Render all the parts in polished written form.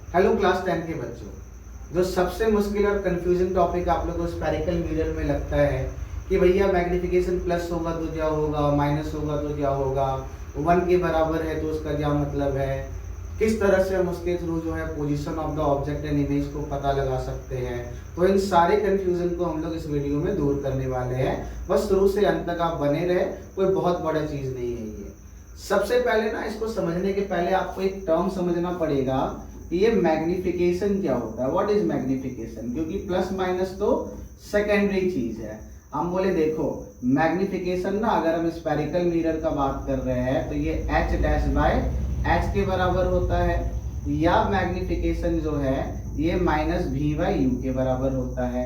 Hello class 10 के बच्चों, जो सबसे मुश्किल और कंफ्यूजिंग टॉपिक आप लोगों को स्फेरिकल मिरर में लगता है कि भैया मैग्निफिकेशन प्लस होगा तो क्या होगा, माइनस होगा तो क्या होगा, 1 के बराबर है तो उसका क्या मतलब है, किस तरह से हम उसके थ्रू जो है position of the object and image को पता लगा सकते हैं। तो इन सारे कंफ्यूजन को हम लोग इस वीडियो में दूर करने वाले हैं। बस शुरू से अंत तक आप बने रहे, कोई बहुत बड़ा चीज नहीं है ये। सबसे पहले ना इसको समझने के पहले आपको एक टर्म समझना पड़ेगा कि ये मैग्निफिकेशन क्या होता है। What is magnification? क्योंकि प्लस माइनस तो सेकेंडरी चीज है। हम बोले देखो मैग्निफिकेशन ना, अगर हम स्फेरिकल मिरर का बात कर रहे हैं तो ये एच डैश बाय एच के बराबर होता है, या मैग्निफिकेशन जो है ये माइनस भी बाई यू के बराबर होता है।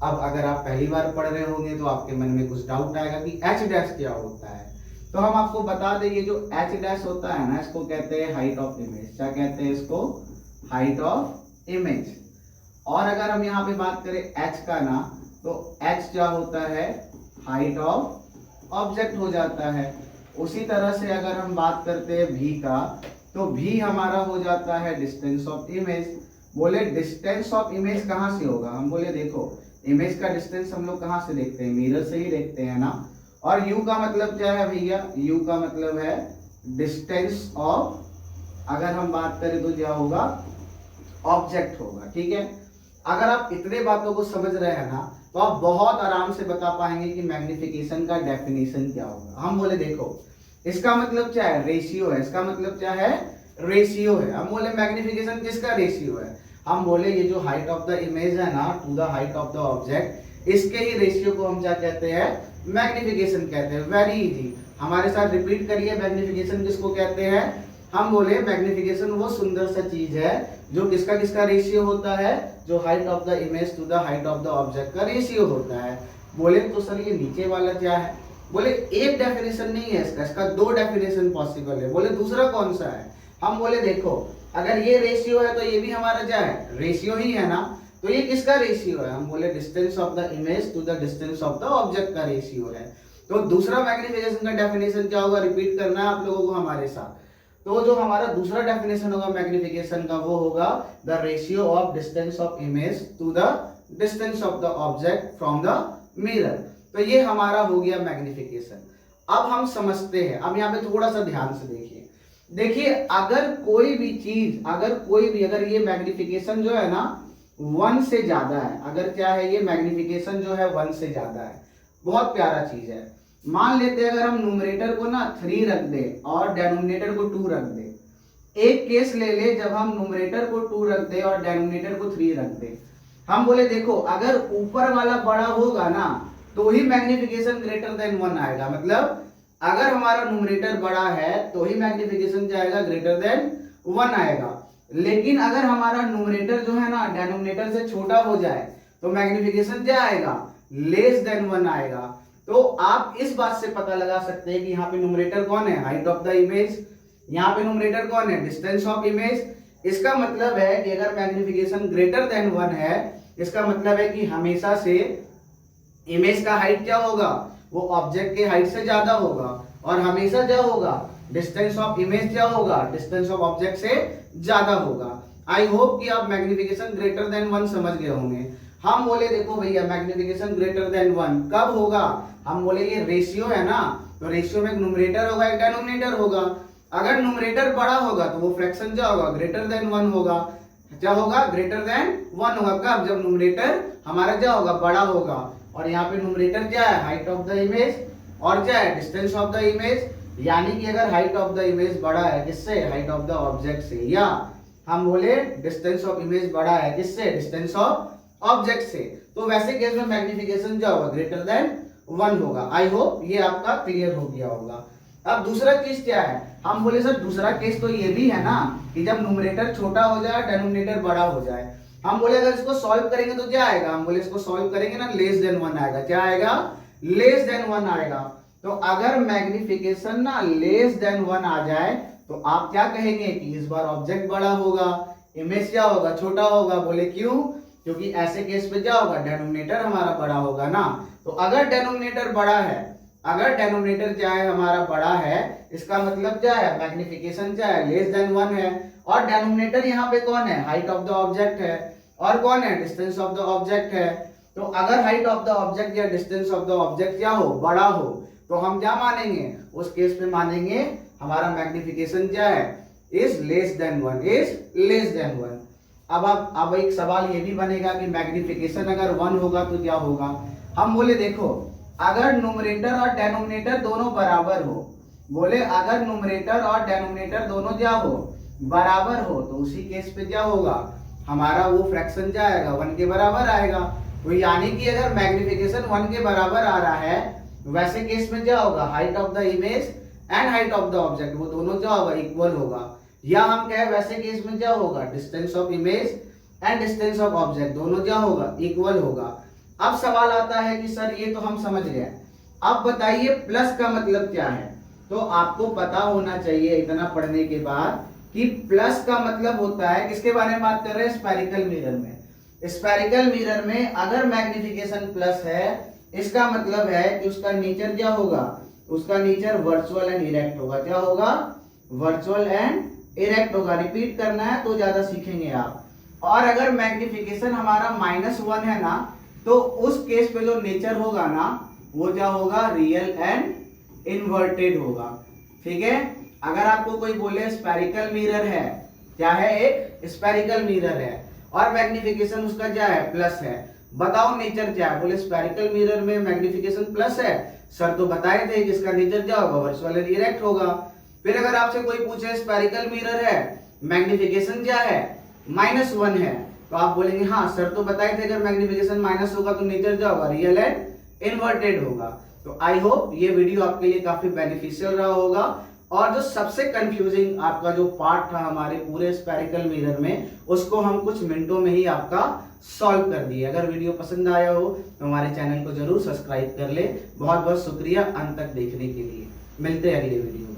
अब अगर आप पहली बार पढ़ रहे होंगे तो आपके मन में कुछ डाउट आएगा कि एच डैश क्या होता है। तो हम आपको बता दें, ये जो एच डैश होता है ना, इसको कहते हैं हाइट ऑफ इमेज। क्या कहते हैं इसको? Height of image. और अगर हम यहाँ पे बात करें एच का ना, तो एच क्या होता है? हाइट ऑफ ऑब्जेक्ट हो जाता है। उसी तरह से अगर हम बात करते हैं भी का, तो भी हमारा हो जाता है डिस्टेंस ऑफ इमेज। बोले डिस्टेंस ऑफ इमेज कहाँ से होगा? हम बोले देखो इमेज का डिस्टेंस हम लोग कहाँ से देखते हैं? मिरर से ही देखते हैं ना। और u का मतलब क्या है भैया? u का मतलब है डिस्टेंस ऑफ, अगर हम बात करें तो क्या होगा? ऑब्जेक्ट होगा। ठीक है, अगर आप इतने बातों को समझ रहे हैं ना, तो आप बहुत आराम से बता पाएंगे कि मैग्निफिकेशन का डेफिनेशन क्या होगा। हम बोले देखो इसका मतलब क्या है? रेशियो है। इसका मतलब क्या है? रेशियो है। हम बोले मैग्निफिकेशन किसका रेशियो है? हम बोले ये जो हाइट ऑफ द इमेज है ना to the height of the object, इसके ही रेशियो को हम क्या कहते हैं? मैग्निफिकेशन कहते हैं। वेरी इजी, हमारे साथ रिपीट करिए। मैग्निफिकेशन किसको कहते हैं? हम बोले मैग्निफिकेशन वो सुंदर सा चीज है जो किसका किसका रेशियो होता है? जो height of the image to the height of the object का रेशियो होता है। बोले तो सर ये नीचे वाला क्या है? बोले एक डेफिनेशन नहीं है इसका, इसका दो डेफिनेशन पॉसिबल है। बोले दूसरा कौन सा है? हम बोले देखो अगर ये रेशियो है तो ये भी हमारा क्या है? रेशियो ही है ना। तो ये किसका रेशियो है? हम बोले distance of the image to the distance of the object का रेशियो है। तो दूसरा मैग्निफिकेशन का डेफिनेशन क्या होगा? रिपीट करना है आप लोगों को हमारे साथ। तो जो हमारा दूसरा डेफिनेशन होगा मैग्निफिकेशन का, वो होगा the ratio of distance of image to the distance of the object from the mirror. तो ये हमारा हो गया मैग्निफिकेशन। अब हम समझते हैं, अब यहाँ पे थोड़ा सा ध्यान से देखिए। देखिए अगर कोई भी चीज, अगर ये मैग्निफिकेशन जो है ना 1 से ज्यादा है, अगर क्या है ये मैग्निफिकेशन जो है 1 से ज्यादा है, बहुत प्यारा चीज है। मान लेते हैं अगर हम न्यूमरेटर को ना 3 रख दे और डेनोमिनेटर को 2 रख दे। एक केस ले ले जब हम न्यूमरेटर को 2 रख दे और डेनोमिनेटर को 3 रख दे। हम बोले देखो अगर ऊपर वाला बड़ा होगा ना तो ही मैग्निफिकेशन ग्रेटर देन 1 आएगा। मतलब अगर हमारा न्यूमरेटर बड़ा है तो ही मैग्निफिकेशन क्या आएगा? ग्रेटर देन 1 आएगा। लेकिन अगर हमारा न्यूमरेटर जो है ना डेनोमिनेटर से छोटा हो जाए तो मैग्निफिकेशन क्या आएगा? लेस देन 1 आएगा। तो आप इस बात से पता लगा सकते हैं कि यहाँ पे न्यूमरेटर कौन है? Height of the image. यहाँ पे न्यूमरेटर कौन है? Distance of image. इसका मतलब है कि अगर मैग्निफिकेशन ग्रेटर देन 1 है, इसका मतलब है कि हमेशा से इमेज का हाइट क्या होगा? वो ऑब्जेक्ट के हाइट से ज्यादा होगा। और हमेशा क्या होगा? डिस्टेंस ऑफ इमेज क्या होगा? डिस्टेंस ऑफ ऑब्जेक्ट से ज्यादा होगा। आई होप कि आप मैग्निफिकेशन ग्रेटर देन 1 समझ गए होंगे। हम बोले देखो भैया मैग्निफिकेशन ग्रेटर देन 1 कब होगा? हम बोले ये रेशियो है ना, तो रेशियो में एक न्यूमरेटर होगा एक डेनोमिनेटर होगा। अगर न्यूमरेटर बड़ा होगा तो वो फ्रैक्शन क्या होगा? ग्रेटर देन 1 होगा। क्या होगा? ग्रेटर देन 1 होगा। कब? जब न्यूमरेटर हमारा क्या होगा? बड़ा होगा। और यहाँ पे न्यूमरेटर क्या है? Height of the image. और क्या है? Distance of the image. यानी कि अगर हाइट ऑफ द इमेज बड़ा है किससे? हाइट ऑफ द ऑब्जेक्ट से। या हम बोले डिस्टेंस ऑफ इमेज बड़ा है किससे? डिस्टेंस ऑफ ऑब्जेक्ट से। तो वैसे केस में मैग्निफिकेशन क्या होगा? ग्रेटर देन 1 होगा। आई होप ये आपका क्लियर हो गया होगा। अब दूसरा केस क्या है? हम बोले सर दूसरा केस तो ये भी है ना कि जब न्यूमरेटर छोटा हो जाए डेनोमिनेटर बड़ा हो जाए। हम बोले अगर इसको सॉल्व करेंगे तो क्या आएगा? हम बोले इसको सॉल्व करेंगे ना लेस देन 1 आएगा। क्या आएगा? लेस देन 1 आएगा। तो अगर मैग्निफिकेशन ना लेस देन 1 आ जाए तो आप क्या कहेंगे कि इस बार ऑब्जेक्ट बड़ा होगा, इमेज क्या होगा? छोटा होगा। बोले क्यों? क्योंकि ऐसे केस पे क्या होगा? डेनोमिनेटर हमारा बड़ा होगा ना। तो अगर डेनोमिनेटर बड़ा है अगर डेनोमिनेटर क्या है हमारा बड़ा है, इसका मतलब क्या है, मैग्निफिकेशन क्या है, लेस देन 1 है। और डेनोमिनेटर यहाँ पे कौन है, हाइट ऑफ द ऑब्जेक्ट है, और कौन है, डिस्टेंस ऑफ द ऑब्जेक्ट है। तो अगर हाइट ऑफ द ऑब्जेक्ट या डिस्टेंस ऑफ द ऑब्जेक्ट क्या हो, बड़ा हो, तो हम क्या मानेंगे, उस केस में मानेंगे हमारा मैग्निफिकेशन क्या है, is less than 1, is less than 1। अब एक सवाल ये भी बनेगा कि मैग्निफिकेशन अगर 1 होगा तो क्या होगा। हम बोले देखो, अगर न्यूमरेटर और डेनोमिनेटर दोनों बराबर हो, बोले अगर न्यूमरेटर और डेनोमिनेटर दोनों क्या हो, बराबर हो, तो उसी केस पे क्या होगा, हमारा वो फ्रैक्शन क्या आएगा, 1 के बराबर आएगा। तो यानी कि अगर मैग्निफिकेशन 1 के बराबर आ रहा है, वैसे केस में क्या होगा, height of the image and height of the object वो दोनों क्या होगा, इक्वल होगा। या हम कहें वैसे केस में क्या होगा, distance of image and distance of object दोनों क्या होगा, इक्वल होगा। अब सवाल आता है कि सर ये तो हम समझ गए, अब बताइए प्लस का मतलब क्या है। तो आपको पता होना चाहिए इतना पढ़ने के बाद कि प्लस का मतलब होता है, किसके बारे में बात कर रहे हैं, स्फेरिकल मिरर में। स्फेरिकल मिरर में अगर मैग्निफिकेशन प्लस है, इसका मतलब है कि उसका नेचर क्या होगा, उसका नेचर वर्चुअल एंड इरेक्ट होगा। क्या होगा, वर्चुअल एंड इरेक्ट होगा। रिपीट करना है तो ज्यादा सीखेंगे आप। और अगर मैग्निफिकेशन हमारा -1 है ना, तो उस केस पे जो नेचर होगा ना, वो क्या होगा, रियल एंड इन्वर्टेड होगा। ठीक है, अगर आपको कोई बोले स्फेरिकल मिरर है, क्या है, एक स्फेरिकल मिरर है और मैग्निफिकेशन उसका क्या है, प्लस है, बताओ नेचर क्या है। बोले स्फेरिकल मिरर में मैग्निफिकेशन प्लस है, सर तो बताए थे कि इसका नेचर क्या होगा, वर्चुअल एंड इरेक्ट होगा। फिर अगर आपसे कोई पूछे स्फेरिकल मिरर है, मैग्निफिकेशन क्या है, -1 है, तो आप बोलेंगे हाँ सर तो बताए थे अगर मैग्निफिकेशन माइनस होगा तो नेचर क्या होगा, रियल एंड इन्वर्टेड होगा। तो आई होप ये वीडियो आपके लिए काफी बेनिफिशियल रहा होगा। और जो सबसे कंफ्यूजिंग आपका जो पार्ट था हमारे पूरे स्फेरिकल मिरर में, उसको हम कुछ मिनटों में ही आपका सॉल्व कर दिए। अगर वीडियो पसंद आया हो तो हमारे चैनल को जरूर सब्सक्राइब कर ले। बहुत बहुत शुक्रिया अंत तक देखने के लिए। मिलते हैं अगले वीडियो।